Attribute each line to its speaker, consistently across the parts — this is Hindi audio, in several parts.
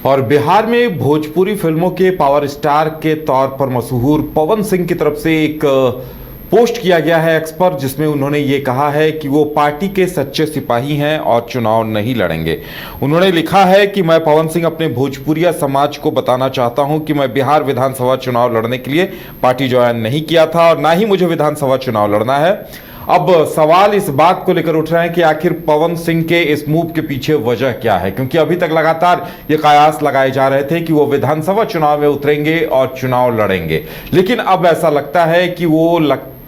Speaker 1: और बिहार में भोजपुरी फिल्मों के पावर स्टार के तौर पर मशहूर पवन सिंह की तरफ से एक पोस्ट किया गया है एक्स पर, जिसमें उन्होंने ये कहा है कि वो पार्टी के सच्चे सिपाही हैं और चुनाव नहीं लड़ेंगे। उन्होंने लिखा है कि मैं पवन सिंह अपने भोजपुरिया समाज को बताना चाहता हूं कि मैं बिहार विधानसभा चुनाव लड़ने के लिए पार्टी ज्वाइन नहीं किया था और ना ही मुझे विधानसभा चुनाव लड़ना है। अब सवाल इस बात को लेकर उठ रहे हैं कि आखिर पवन सिंह के इस मूव के पीछे वजह क्या है, क्योंकि अभी तक लगातार ये कयास लगाए जा रहे थे कि वो विधानसभा चुनाव में उतरेंगे और चुनाव लड़ेंगे, लेकिन अब ऐसा लगता है कि वो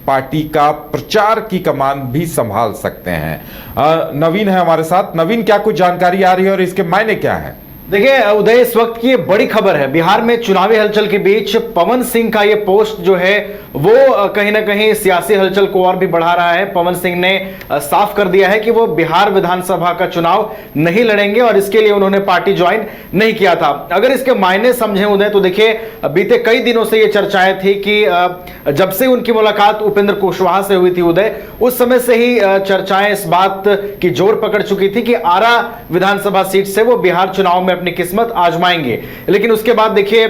Speaker 1: पार्टी का प्रचार की कमान भी संभाल सकते हैं। नवीन है हमारे साथ। नवीन, क्या कुछ जानकारी आ रही है और इसके मायने क्या है?
Speaker 2: देखिए उदय, इस वक्त की बड़ी खबर है। बिहार में चुनावी हलचल के बीच पवन सिंह का ये पोस्ट जो है वो कहीं ना कहीं सियासी हलचल को और भी बढ़ा रहा है। पवन सिंह ने साफ कर दिया है कि वो बिहार विधानसभा का चुनाव नहीं लड़ेंगे और इसके लिए उन्होंने पार्टी ज्वाइन नहीं किया था। अगर इसके मायने समझें उदय, तो देखिए बीते कई दिनों से ये चर्चाएं थी कि जब से उनकी मुलाकात उपेंद्र कुशवाहा से हुई थी उदय, उस समय से ही चर्चाएं इस बात की जोर पकड़ चुकी थी कि आरा विधानसभा सीट से वो बिहार चुनाव में अपनी किस्मत आजमाएंगे। लेकिन उसके बाद देखिए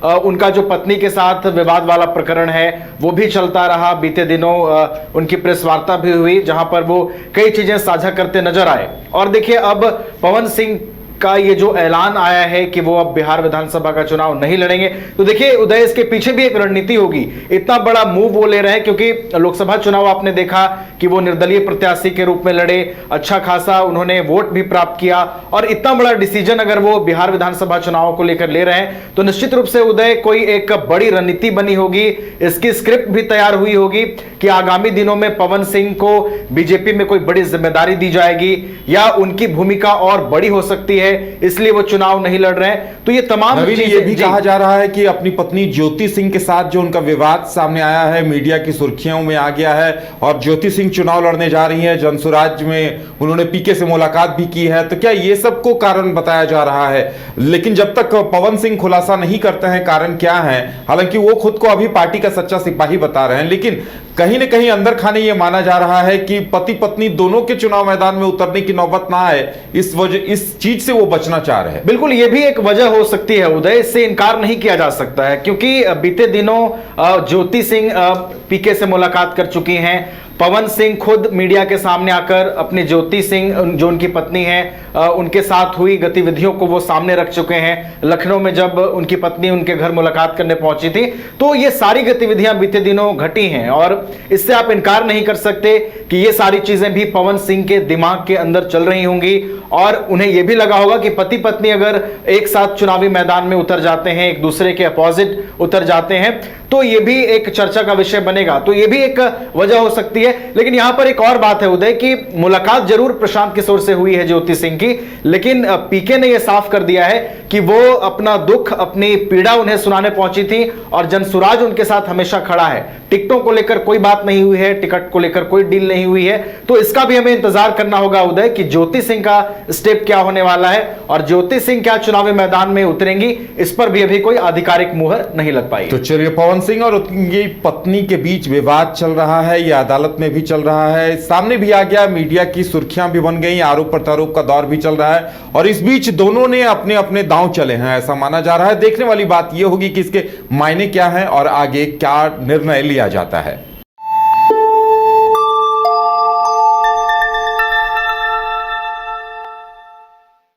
Speaker 2: उनका जो पत्नी के साथ विवाद वाला प्रकरण है वो भी चलता रहा। बीते दिनों उनकी प्रेस वार्ता भी हुई जहां पर वो कई चीजें साझा करते नजर आए। और देखिए अब पवन सिंह का ये जो ऐलान आया है कि वो अब बिहार विधानसभा का चुनाव नहीं लड़ेंगे, तो देखिए उदय, इसके पीछे भी एक रणनीति होगी। इतना बड़ा मूव वो ले रहे हैं क्योंकि लोकसभा चुनाव आपने देखा कि वो निर्दलीय प्रत्याशी के रूप में लड़े, अच्छा खासा उन्होंने वोट भी प्राप्त किया, और इतना बड़ा डिसीजन अगर वो बिहार विधानसभा चुनाव को लेकर ले रहे हैं तो निश्चित रूप से उदय कोई एक बड़ी रणनीति बनी होगी। इसकी स्क्रिप्ट भी तैयार हुई होगी कि आगामी दिनों में पवन सिंह को बीजेपी में कोई बड़ी जिम्मेदारी दी जाएगी या उनकी भूमिका और बड़ी हो सकती है, इसलिए वो चुनाव नहीं लड़ रहे हैं। तो ये तमाम चीजें,
Speaker 1: ये भी कहा जा रहा है कि अपनी पत्नी ज्योति सिंह के साथ जो उनका विवाद सामने आया है, मीडिया की सुर्खियों में आ गया है, और ज्योति सिंह चुनाव लड़ने जा रही हैं। जनसुराज में उन्होंने पीके से मुलाकात भी की है, तो क्या ये सब को कारण बताया जा रहा है? लेकिन जब तक पवन सिंह खुलासा नहीं करते हैं कारण क्या है, हालांकि वो खुद को अभी पार्टी का सच्चा सिपाही बता रहे हैं, लेकिन कहीं ना कहीं अंदर खाने ये माना जा रहा है कि पति पत्नी दोनों के चुनाव मैदान में उतरने की नौबत ना आए, इस चीज से वो बचना चाह रहे हैं।
Speaker 2: बिल्कुल, ये भी एक वजह हो सकती है उदय, इससे इनकार नहीं किया जा सकता है, क्योंकि बीते दिनों ज्योति सिंह पीके से मुलाकात कर चुकी हैं। पवन सिंह खुद मीडिया के सामने आकर अपनी ज्योति सिंह जो उनकी पत्नी है उनके साथ हुई गतिविधियों को वो सामने रख चुके हैं। लखनऊ में जब उनकी पत्नी उनके घर मुलाकात करने पहुंची थी तो ये सारी गतिविधियां बीते दिनों घटी हैं, और इससे आप इनकार नहीं कर सकते कि ये सारी चीजें भी पवन सिंह के दिमाग के अंदर चल रही होंगी। और उन्हें यह भी लगा होगा कि पति पत्नी अगर एक साथ चुनावी मैदान में उतर जाते हैं, एक दूसरे के अपोजिट उतर जाते हैं, तो यह भी एक चर्चा का विषय बनेगा। तो यह भी एक वजह हो सकती है। लेकिन यहां पर एक और बात है उदय कि मुलाकात जरूर प्रशांत किशोर से हुई है ज्योति सिंह की, लेकिन पीके ने यह साफ कर दिया है कि वो अपना दुख, अपनी पीड़ा उन्हें सुनाने पहुंची थी और जनसुराज उनके साथ हमेशा खड़ा है। टिकटों को लेकर कोई बात नहीं हुई है, टिकट को लेकर कोई डील नहीं हुई है। तो इसका भी हमें इंतजार करना होगा उदय कि ज्योति सिंह का स्टेप क्या होने वाला है और ज्योति सिंह क्या चुनावी मैदान में उतरेंगी, इस पर भी अभी कोई आधिकारिक मुहर नहीं लग पाई।
Speaker 1: तो चलिए, पवन सिंह और उनकी पत्नी के बीच विवाद चल रहा है, यह अदालत में भी चल रहा है, सामने भी आ गया, मीडिया की सुर्खियां भी बन गई, आरोप प्रत्यारोप का दौर भी चल रहा है, और इस बीच दोनों ने अपने अपने दांव चले हैं, ऐसा माना जा रहा है। देखने वाली बात यह होगी कि इसके मायने क्या हैं और आगे क्या निर्णय लिया जाता है।